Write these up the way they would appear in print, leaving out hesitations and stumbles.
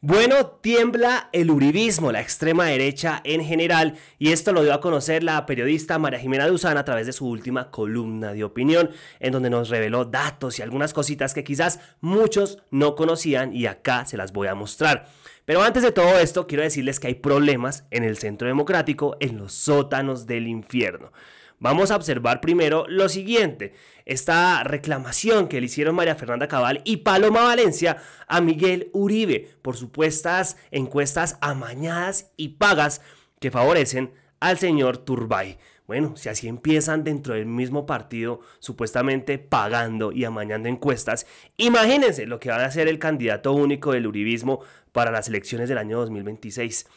Bueno, tiembla el uribismo, la extrema derecha en general, y esto lo dio a conocer la periodista María Jimena Duzán a través de su última columna de opinión, en donde nos reveló datos y algunas cositas que quizás muchos no conocían y acá se las voy a mostrar. Pero antes de todo esto, quiero decirles que hay problemas en el Centro Democrático, en los sótanos del infierno. Vamos a observar primero lo siguiente, esta reclamación que le hicieron María Fernanda Cabal y Paloma Valencia a Miguel Uribe por supuestas encuestas amañadas y pagas que favorecen al señor Turbay. Bueno, si así empiezan dentro del mismo partido, supuestamente pagando y amañando encuestas, imagínense lo que va a hacer el candidato único del uribismo para las elecciones del año 2026.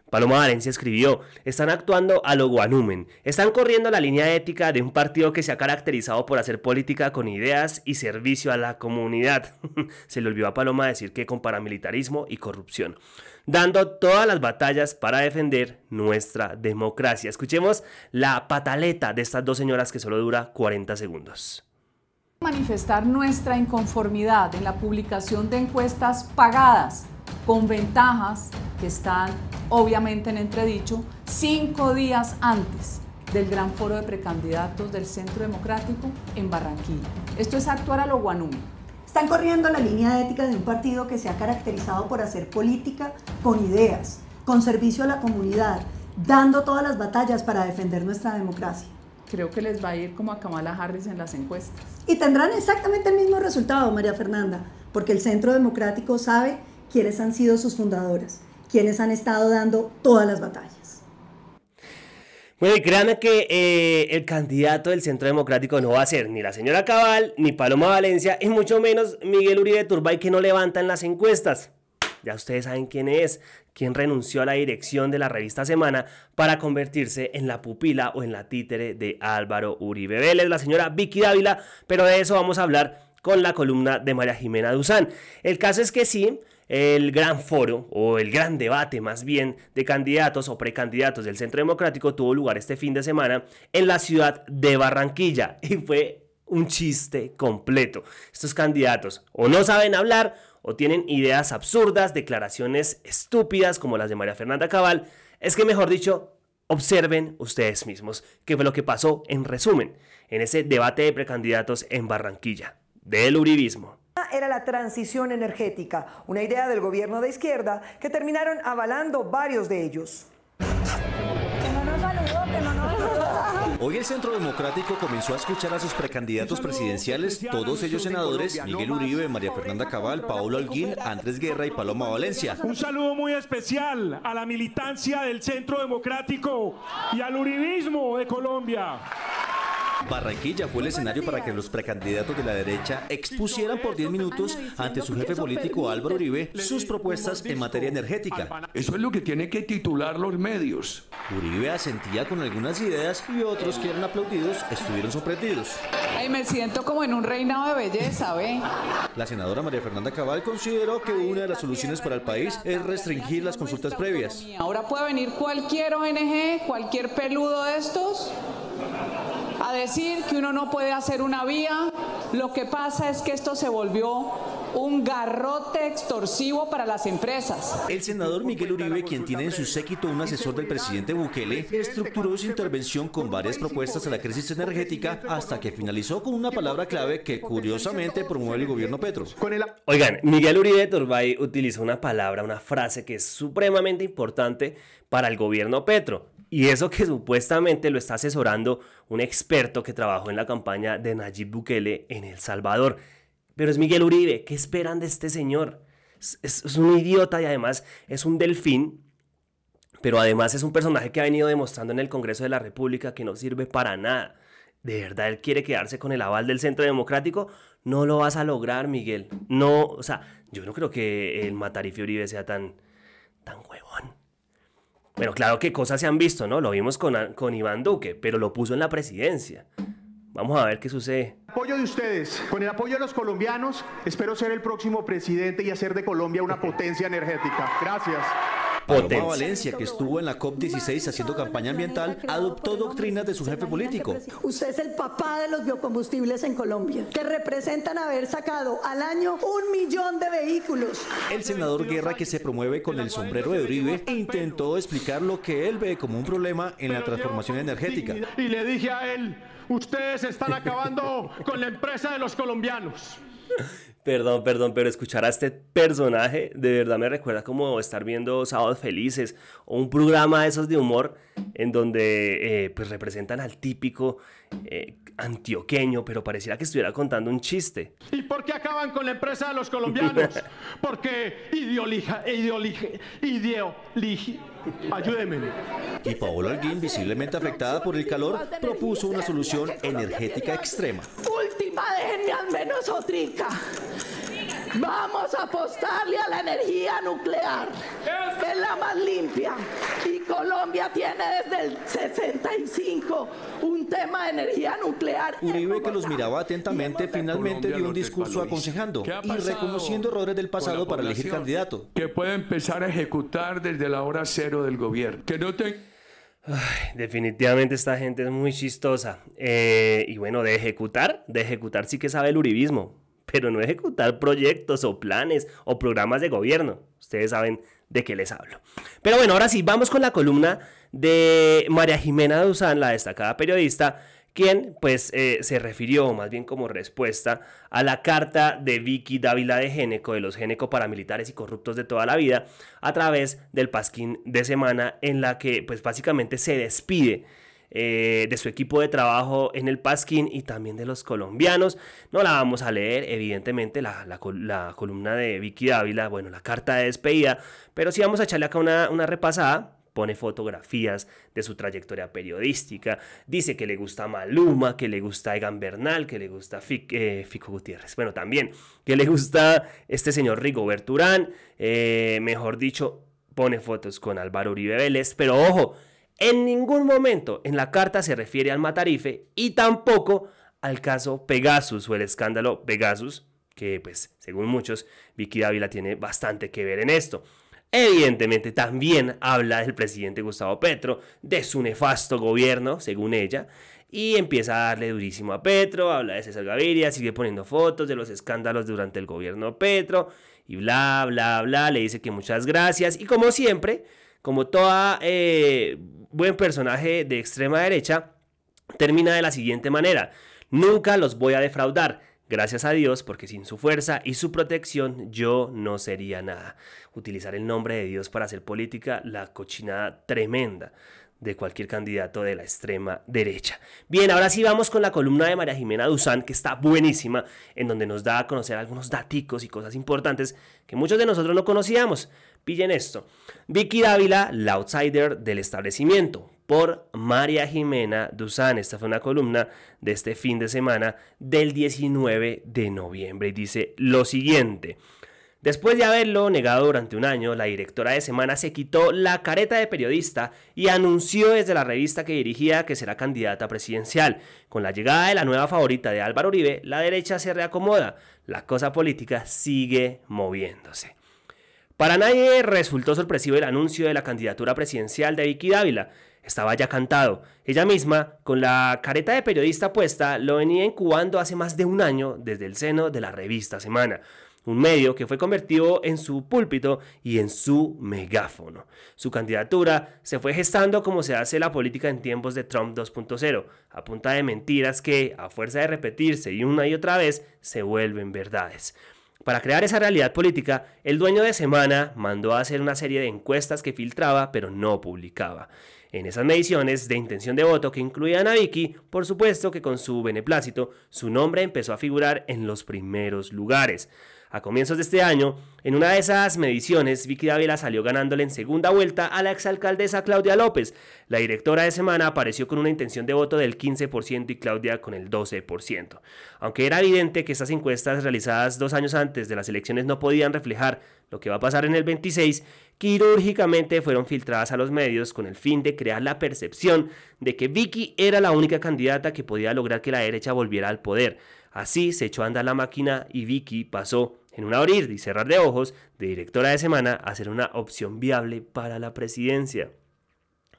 Paloma Valencia escribió: están actuando a lo Guanumen, están corriendo la línea ética de un partido que se ha caracterizado por hacer política con ideas y servicio a la comunidad. Se le olvidó a Paloma decir que con paramilitarismo y corrupción, dando todas las batallas para defender nuestra democracia. Escuchemos la pataleta de estas dos señoras que solo dura 40 segundos. Manifestar nuestra inconformidad en la publicación de encuestas pagadas con ventajas que están obviamente en entredicho 5 días antes del gran foro de precandidatos del Centro Democrático en Barranquilla. Esto es actuar a lo Guanumen. Están corriendo la línea ética de un partido que se ha caracterizado por hacer política con ideas, con servicio a la comunidad, dando todas las batallas para defender nuestra democracia. Creo que les va a ir como a Kamala Harris en las encuestas. Y tendrán exactamente el mismo resultado, María Fernanda, porque el Centro Democrático sabe quiénes han sido sus fundadoras, quienes han estado dando todas las batallas. Bueno, y créanme que el candidato del Centro Democrático no va a ser ni la señora Cabal, ni Paloma Valencia, y mucho menos Miguel Uribe Turbay, que no levanta en las encuestas. Ya ustedes saben quién es, quién renunció a la dirección de la revista Semana para convertirse en la pupila o en la títere de Álvaro Uribe Vélez, la señora Vicky Dávila, pero de eso vamos a hablar con la columna de María Jimena Duzán. El caso es que sí, el gran foro, o el gran debate más bien, de candidatos o precandidatos del Centro Democrático tuvo lugar este fin de semana en la ciudad de Barranquilla y fue un chiste completo. Estos candidatos o no saben hablar o tienen ideas absurdas, declaraciones estúpidas como las de María Fernanda Cabal. Es que, mejor dicho, observen ustedes mismos qué fue lo que pasó en resumen en ese debate de precandidatos en Barranquilla del uribismo. Era la transición energética, una idea del gobierno de izquierda que terminaron avalando varios de ellos. Hoy el Centro Democrático comenzó a escuchar a sus precandidatos presidenciales, todos ellos senadores: Miguel Uribe, María Fernanda Cabal, Paola Holguín, Andrés Guerra y Paloma Valencia. Un saludo muy especial a la militancia del Centro Democrático y al uribismo de Colombia. Barranquilla fue el escenario para que los precandidatos de la derecha expusieran por 10 minutos ante su jefe político Álvaro Uribe sus propuestas en materia energética. Eso es lo que tienen que titular los medios. Uribe asentía con algunas ideas y otros que eran aplaudidos estuvieron sorprendidos. Ay, me siento como en un reinado de belleza, ¿ve? La senadora María Fernanda Cabal consideró que una de las soluciones para el país es restringir las consultas previas. Ahora puede venir cualquier ONG, cualquier peludo de estos, a decir que uno no puede hacer una vía. Lo que pasa es que esto se volvió un garrote extorsivo para las empresas. El senador Miguel Uribe, quien tiene en su séquito un asesor del presidente Bukele, estructuró su intervención con varias propuestas a la crisis energética hasta que finalizó con una palabra clave que curiosamente promueve el gobierno Petro. Oigan, Miguel Uribe Turbay utilizó una palabra, una frase que es supremamente importante para el gobierno Petro. Y eso que supuestamente lo está asesorando un experto que trabajó en la campaña de Nayib Bukele en El Salvador. Pero es Miguel Uribe, ¿qué esperan de este señor? Es un idiota y además es un delfín, pero además es un personaje que ha venido demostrando en el Congreso de la República que no sirve para nada. ¿De verdad él quiere quedarse con el aval del Centro Democrático? No lo vas a lograr, Miguel. No, o sea, yo no creo que el Matarife Uribe sea tan huevón. Bueno, claro que cosas se han visto, ¿no? Lo vimos con Iván Duque, pero lo puso en la presidencia. Vamos a ver qué sucede. Apoyo de ustedes, con el apoyo de los colombianos, espero ser el próximo presidente y hacer de Colombia una potencia energética. Gracias. Paloma Valencia, que estuvo en la COP16 haciendo campaña ambiental, adoptó doctrinas de su jefe político. Usted es el papá de los biocombustibles en Colombia, que representan haber sacado al año 1 millón de vehículos. El senador Guerra, que se promueve con el sombrero de Uribe, intentó explicar lo que él ve como un problema en la transformación energética. Y le dije a él, ustedes están acabando con la empresa de los colombianos. Perdón, pero escuchar a este personaje de verdad me recuerda como estar viendo Sábados Felices o un programa de esos de humor en donde pues representan al típico antioqueño, pero pareciera que estuviera contando un chiste. ¿Y por qué acaban con la empresa de los colombianos? Porque ayúdenme. Y Paola Holguín, visiblemente afectada por el calor, propuso una solución energética extrema. Última, déjenme al menos otrica. Vamos a apostarle a la energía nuclear, que es la más limpia. Y Colombia tiene desde el 65 un tema de energía nuclear. Uribe, que los miraba atentamente, finalmente dio un discurso aconsejando y reconociendo errores del pasado para elegir candidato. Que puede empezar a ejecutar desde la hora cero del gobierno. Que no te... Definitivamente esta gente es muy chistosa. Y bueno, de ejecutar sí que sabe el uribismo, pero no ejecutar proyectos o planes o programas de gobierno. Ustedes saben de qué les hablo. Pero bueno, ahora sí, vamos con la columna de María Jimena Duzán, la destacada periodista, quien pues se refirió más bien como respuesta a la carta de Vicky Dávila de Géneco, de los Géneco paramilitares y corruptos de toda la vida, a través del Pasquín de Semana, en la que pues básicamente se despide de su equipo de trabajo en el Pasquín y también de los colombianos. No la vamos a leer, evidentemente, la columna de Vicky Dávila, bueno, la carta de despedida, pero sí vamos a echarle acá una repasada. Pone fotografías de su trayectoria periodística, dice que le gusta Maluma, que le gusta Egan Bernal, que le gusta Fico Gutiérrez, bueno, también que le gusta este señor Rigoberto Urán, mejor dicho, pone fotos con Álvaro Uribe Vélez, pero ojo, en ningún momento en la carta se refiere al Matarife y tampoco al caso Pegasus o el escándalo Pegasus, que pues según muchos Vicky Dávila tiene bastante que ver en esto. Evidentemente también habla del presidente Gustavo Petro, de su nefasto gobierno, según ella, y empieza a darle durísimo a Petro, habla de César Gaviria, sigue poniendo fotos de los escándalos durante el gobierno Petro, y bla, bla, bla, le dice que muchas gracias, y como siempre, como toda buen personaje de extrema derecha, termina de la siguiente manera: nunca los voy a defraudar. Gracias a Dios, porque sin su fuerza y su protección yo no sería nada. Utilizar el nombre de Dios para hacer política, la cochinada tremenda de cualquier candidato de la extrema derecha. Bien, ahora sí vamos con la columna de María Jimena Duzán, que está buenísima, en donde nos da a conocer algunos daticos y cosas importantes que muchos de nosotros no conocíamos. Pillen esto: Vicky Dávila, la outsider del establecimiento, por María Jimena Duzán. Esta fue una columna de este fin de semana del 19 de noviembre y dice lo siguiente: después de haberlo negado durante un año, la directora de Semana se quitó la careta de periodista y anunció desde la revista que dirigía que será candidata presidencial. Con la llegada de la nueva favorita de Álvaro Uribe, la derecha se reacomoda. La cosa política sigue moviéndose. Para nadie resultó sorpresivo el anuncio de la candidatura presidencial de Vicky Dávila. Estaba ya cantado. Ella misma, con la careta de periodista puesta, lo venía incubando hace más de un año desde el seno de la revista Semana, un medio que fue convertido en su púlpito y en su megáfono. Su candidatura se fue gestando como se hace la política en tiempos de Trump 2.0, a punta de mentiras que, a fuerza de repetirse y una y otra vez, se vuelven verdades. Para crear esa realidad política, el dueño de Semana mandó a hacer una serie de encuestas que filtraba pero no publicaba. En esas mediciones de intención de voto que incluían a Vicky, por supuesto que con su beneplácito, su nombre empezó a figurar en los primeros lugares. A comienzos de este año, en una de esas mediciones, Vicky Dávila salió ganándole en segunda vuelta a la exalcaldesa Claudia López. La directora de Semana apareció con una intención de voto del 15% y Claudia con el 12%. Aunque era evidente que estas encuestas realizadas 2 años antes de las elecciones no podían reflejar lo que va a pasar en el 26, quirúrgicamente fueron filtradas a los medios con el fin de crear la percepción de que Vicky era la única candidata que podía lograr que la derecha volviera al poder. Así se echó a andar la máquina y Vicky pasó en un abrir y cerrar de ojos, de directora de semana a ser una opción viable para la presidencia.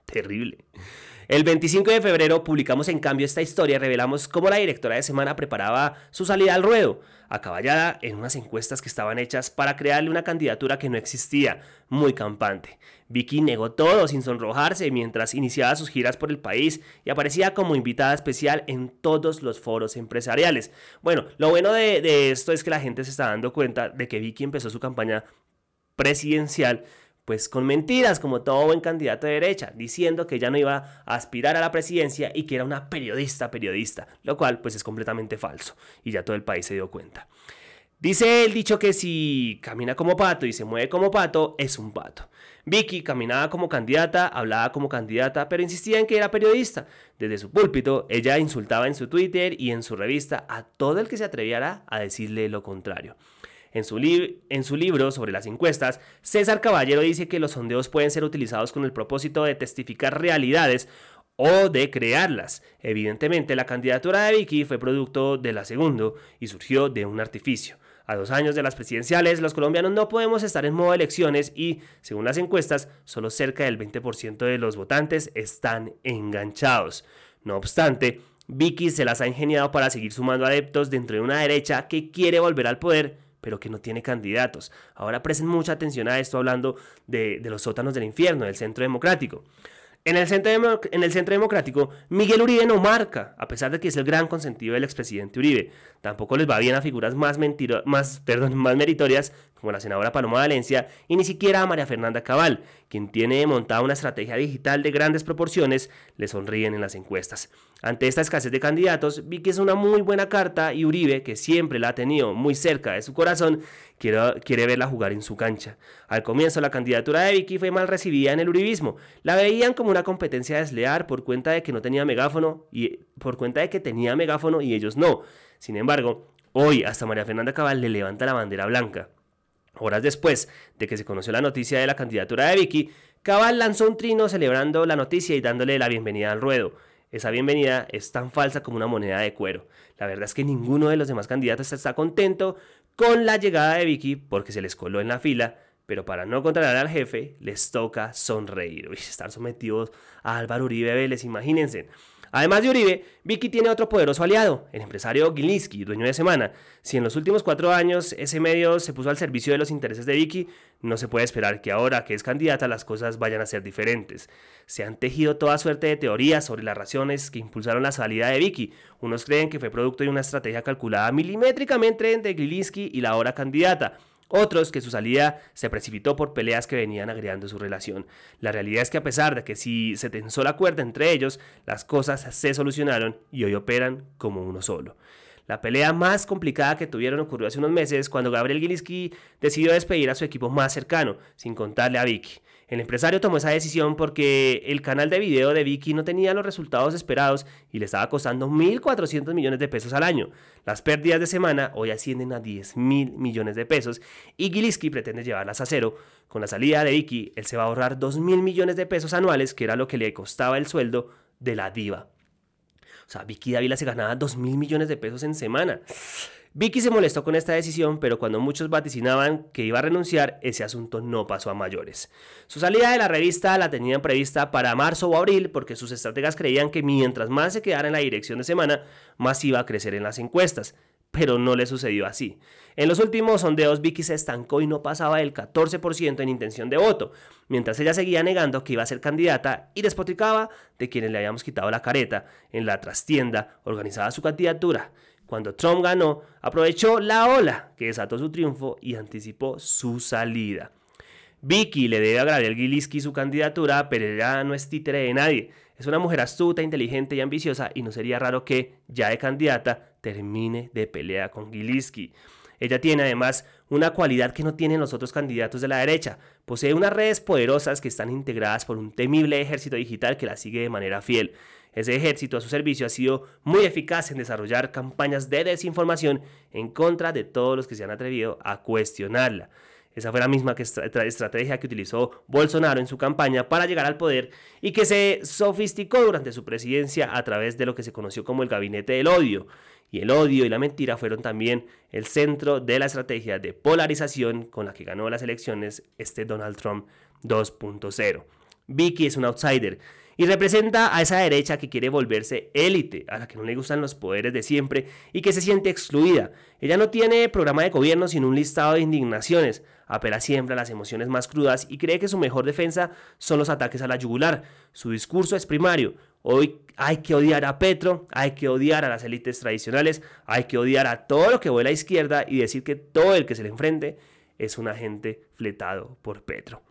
Terrible. El 25 de febrero publicamos en cambio esta historia y revelamos cómo la directora de semana preparaba su salida al ruedo, acaballada en unas encuestas que estaban hechas para crearle una candidatura que no existía, muy campante. Vicky negó todo sin sonrojarse mientras iniciaba sus giras por el país y aparecía como invitada especial en todos los foros empresariales. Bueno, lo bueno de esto es que la gente se está dando cuenta de que Vicky empezó su campaña presidencial pues con mentiras, como todo buen candidato de derecha, diciendo que ella no iba a aspirar a la presidencia y que era una periodista, lo cual pues es completamente falso y ya todo el país se dio cuenta. Dice el dicho que si camina como pato y se mueve como pato, es un pato. Vicky caminaba como candidata, hablaba como candidata, pero insistía en que era periodista. Desde su púlpito, ella insultaba en su Twitter y en su revista a todo el que se atreviera a decirle lo contrario. En su libro sobre las encuestas, César Caballero dice que los sondeos pueden ser utilizados con el propósito de testificar realidades o de crearlas. Evidentemente, la candidatura de Vicky fue producto de la segunda y surgió de un artificio. A 2 años de las presidenciales, los colombianos no podemos estar en modo de elecciones y, según las encuestas, solo cerca del 20% de los votantes están enganchados. No obstante, Vicky se las ha ingeniado para seguir sumando adeptos dentro de una derecha que quiere volver al poder, pero que no tiene candidatos. Ahora presten mucha atención a esto hablando de los sótanos del infierno, del Centro Democrático. En el Centro Democrático, Miguel Uribe no marca, a pesar de que es el gran consentido del expresidente Uribe. Tampoco les va bien a figuras más meritorias como la senadora Paloma Valencia y ni siquiera a María Fernanda Cabal, quien tiene montada una estrategia digital de grandes proporciones, le sonríen en las encuestas. Ante esta escasez de candidatos, Vicky es una muy buena carta y Uribe, que siempre la ha tenido muy cerca de su corazón, quiere verla jugar en su cancha. Al comienzo, la candidatura de Vicky fue mal recibida en el uribismo. La veían como una competencia desleal por cuenta de que tenía megáfono y ellos no. Sin embargo, hoy hasta María Fernanda Cabal le levanta la bandera blanca. Horas después de que se conoció la noticia de la candidatura de Vicky, Cabal lanzó un trino celebrando la noticia y dándole la bienvenida al ruedo. Esa bienvenida es tan falsa como una moneda de cuero. La verdad es que ninguno de los demás candidatos está contento con la llegada de Vicky porque se les coló en la fila, pero para no contrariar al jefe, les toca sonreír. Estar sometidos a Álvaro Uribe Vélez, imagínense. Además de Uribe, Vicky tiene otro poderoso aliado, el empresario Gilinski, dueño de Semana. Si en los últimos 4 años ese medio se puso al servicio de los intereses de Vicky, no se puede esperar que ahora que es candidata las cosas vayan a ser diferentes. Se han tejido toda suerte de teorías sobre las razones que impulsaron la salida de Vicky. Unos creen que fue producto de una estrategia calculada milimétricamente entre Gilinski y la ahora candidata. Otros que su salida se precipitó por peleas que venían agriando su relación. La realidad es que a pesar de que sí se tensó la cuerda entre ellos, las cosas se solucionaron y hoy operan como uno solo. La pelea más complicada que tuvieron ocurrió hace unos meses cuando Gabriel Gilinski decidió despedir a su equipo más cercano, sin contarle a Vicky. El empresario tomó esa decisión porque el canal de video de Vicky no tenía los resultados esperados y le estaba costando 1.400 millones de pesos al año. Las pérdidas de Semana hoy ascienden a 10.000 millones de pesos y Gilinski pretende llevarlas a cero. Con la salida de Vicky, él se va a ahorrar 2.000 millones de pesos anuales, que era lo que le costaba el sueldo de la diva. O sea, Vicky Dávila se ganaba 2.000 millones de pesos en Semana. Vicky se molestó con esta decisión, pero cuando muchos vaticinaban que iba a renunciar, ese asunto no pasó a mayores. Su salida de la revista la tenían prevista para marzo o abril, porque sus estrategas creían que mientras más se quedara en la dirección de Semana, más iba a crecer en las encuestas. Pero no le sucedió así. En los últimos sondeos, Vicky se estancó y no pasaba del 14% en intención de voto, mientras ella seguía negando que iba a ser candidata y despotricaba de quienes le habíamos quitado la careta. En la trastienda organizaba su candidatura. Cuando Trump ganó, aprovechó la ola que desató su triunfo y anticipó su salida. Vicky le debe a Gabriel Gilinski su candidatura, pero ella no es títere de nadie. Es una mujer astuta, inteligente y ambiciosa y no sería raro que, ya de candidata, termine de pelea con Gilinski. Ella tiene además una cualidad que no tienen los otros candidatos de la derecha. Posee unas redes poderosas que están integradas por un temible ejército digital que la sigue de manera fiel. Ese ejército a su servicio ha sido muy eficaz en desarrollar campañas de desinformación en contra de todos los que se han atrevido a cuestionarla. Esa fue la misma estrategia que utilizó Bolsonaro en su campaña para llegar al poder y que se sofisticó durante su presidencia a través de lo que se conoció como el Gabinete del Odio. y el odio y la mentira fueron también el centro de la estrategia de polarización con la que ganó las elecciones Donald Trump 2.0. Vicky es un outsider y representa a esa derecha que quiere volverse élite, a la que no le gustan los poderes de siempre y que se siente excluida. Ella no tiene programa de gobierno sino un listado de indignaciones, apela siempre a las emociones más crudas y cree que su mejor defensa son los ataques a la yugular. Su discurso es primario. Hoy hay que odiar a Petro, hay que odiar a las élites tradicionales, hay que odiar a todo lo que vuela a izquierda y decir que todo el que se le enfrente es un agente fletado por Petro.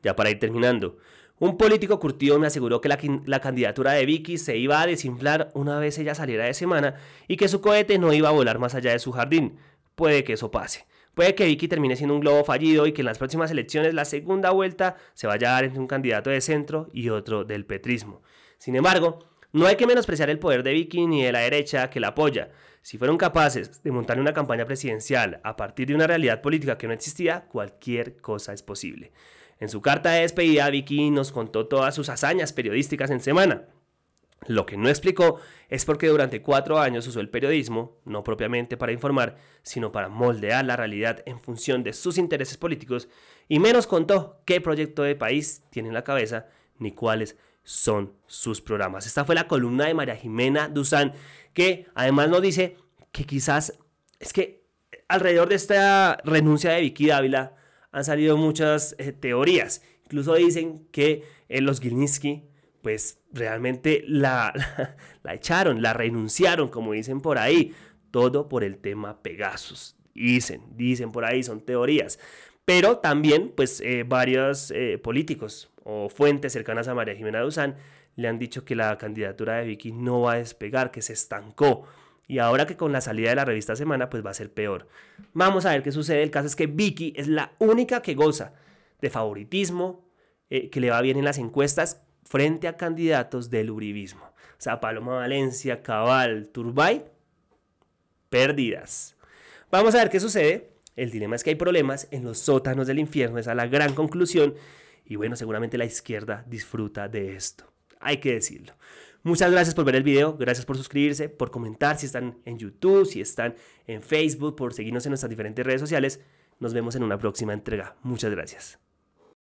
Ya para ir terminando, un político curtido me aseguró que la candidatura de Vicky se iba a desinflar una vez ella saliera de semana y que su cohete no iba a volar más allá de su jardín. Puede que eso pase. Puede que Vicky termine siendo un globo fallido y que en las próximas elecciones la segunda vuelta se vaya a dar entre un candidato de centro y otro del petrismo. Sin embargo, no hay que menospreciar el poder de Vicky ni de la derecha que la apoya. Si fueron capaces de montar una campaña presidencial a partir de una realidad política que no existía, cualquier cosa es posible. En su carta de despedida, Vicky nos contó todas sus hazañas periodísticas en semana. Lo que no explicó es por qué durante 4 años usó el periodismo, no propiamente para informar, sino para moldear la realidad en función de sus intereses políticos, y menos contó qué proyecto de país tiene en la cabeza ni cuáles son sus programas. Esta fue la columna de María Jimena Duzán, que además nos dice que quizás es que alrededor de esta renuncia de Vicky Dávila han salido muchas teorías. Incluso dicen que los Gilinski pues realmente la echaron, la renunciaron, como dicen por ahí. Todo por el tema Pegasus. Dicen por ahí, son teorías. Pero también pues varios políticos o fuentes cercanas a María Jimena Duzán le han dicho que la candidatura de Vicky no va a despegar, que se estancó. Y ahora que con la salida de la revista Semana, pues va a ser peor. Vamos a ver qué sucede. El caso es que Vicky es la única que goza de favoritismo, que le va bien en las encuestas frente a candidatos del uribismo. O sea, Paloma Valencia, Cabal, Turbay, perdidas. Vamos a ver qué sucede. El dilema es que hay problemas en los sótanos del infierno. Esa es la gran conclusión. Y bueno, seguramente la izquierda disfruta de esto. Hay que decirlo. Muchas gracias por ver el video, gracias por suscribirse, por comentar si están en YouTube, si están en Facebook, por seguirnos en nuestras diferentes redes sociales. Nos vemos en una próxima entrega. Muchas gracias.